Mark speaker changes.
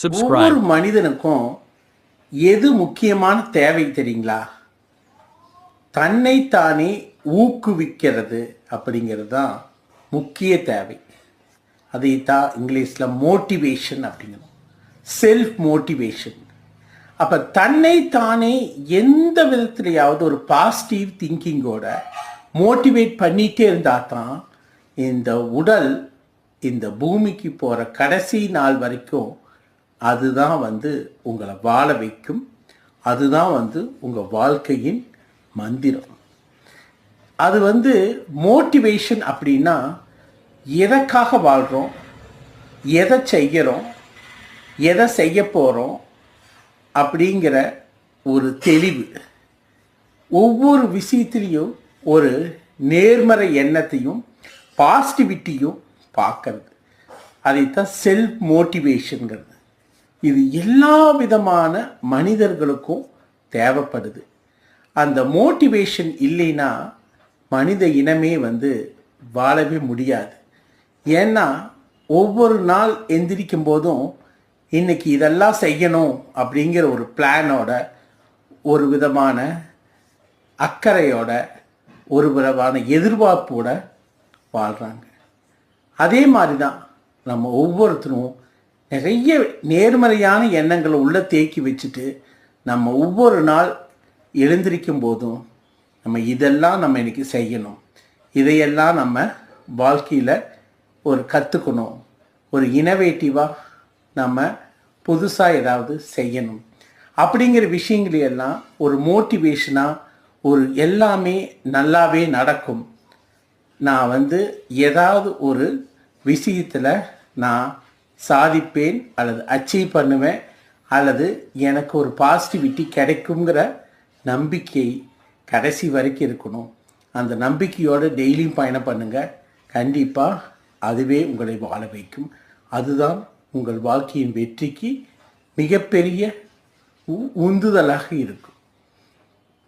Speaker 1: ஒவ்வொரு மனிதனுக்கும் எது முக்கியமான தேவை தெரியுங்களா? தன்னைத்தானே ஊக்குவிக்கிறது அப்படிங்கிறது தான் முக்கிய தேவை. அதைத்தான் இங்கிலீஷில் மோட்டிவேஷன் அப்படிங்கிறோம். Self motivation. அப்போ தன்னைத்தானே எந்த விதத்துலையாவது ஒரு பாசிட்டிவ் திங்கிங்கோட மோட்டிவேட் பண்ணிகிட்டே இருந்தால் தான் இந்த உடல் இந்த பூமிக்கு போகிற கடைசி நாள் வரைக்கும் அதுதான் உங்களை வாழ வைக்கும். அதுதான் உங்கள் வாழ்க்கையின் மந்திரம். அது மோட்டிவேஷன் அப்படின்னா எதற்காக வாழ்கிறோம், எதை செய்கிறோம், எதை செய்ய போகிறோம் அப்படிங்கிற ஒரு தெளிவு. ஒவ்வொரு விஷயத்துலேயும் ஒரு நேர்மறை எண்ணத்தையும் பாசிட்டிவிட்டியும் பார்க்கறது. அதைத்தான் செல்ஃப் மோட்டிவேஷனுங்கிறது. இது எல்லா விதமான மனிதர்களுக்கும் தேவைப்படுது. அந்த மோட்டிவேஷன் இல்லைன்னா மனித இனமே வாழவே முடியாது. ஏன்னா ஒவ்வொரு நாள் எந்திரிக்கும் போதும் இன்னைக்கு இதெல்லாம் செய்யணும் அப்படிங்கிற ஒரு பிளானோட, ஒரு விதமான அக்கறையோட, ஒரு விதமான எதிர்பார்ப்போட வாழ்கிறாங்க. அதே மாதிரி தான் நம்ம ஒவ்வொருத்தரும் நிறைய நேர்மறையான எண்ணங்களை உள்ள தேக்கி வச்சுட்டு நம்ம ஒவ்வொரு நாள் எழுந்திருக்கும் போதும் இதெல்லாம் நம்ம இன்னைக்கு செய்யணும், இதையெல்லாம் நம்ம வாழ்க்கையில் ஒரு கற்றுக்கணும், ஒரு இனோவேட்டிவாக நம்ம புதுசாக ஏதாவது செய்யணும் அப்படிங்கிற விஷயங்களையெல்லாம் ஒரு மோட்டிவேஷனாக ஒரு எல்லாமே நல்லாவே நடக்கும். நான் ஏதாவது ஒரு விஷயத்தில் நான் சாதிப்பேன் அல்லது அச்சீவ் பண்ணுவேன் அல்லது எனக்கு ஒரு பாசிட்டிவிட்டி கிடைக்குங்கிற நம்பிக்கை கடைசி வரைக்கும் இருக்கணும். அந்த நம்பிக்கையோடு டெய்லியும் பயணம் பண்ணுங்கள். கண்டிப்பாக அதுவே உங்களை வாழ வைக்கும். அதுதான் உங்கள் வாழ்க்கையின் வெற்றிக்கு மிகப்பெரிய உந்துதலாக இருக்கும்.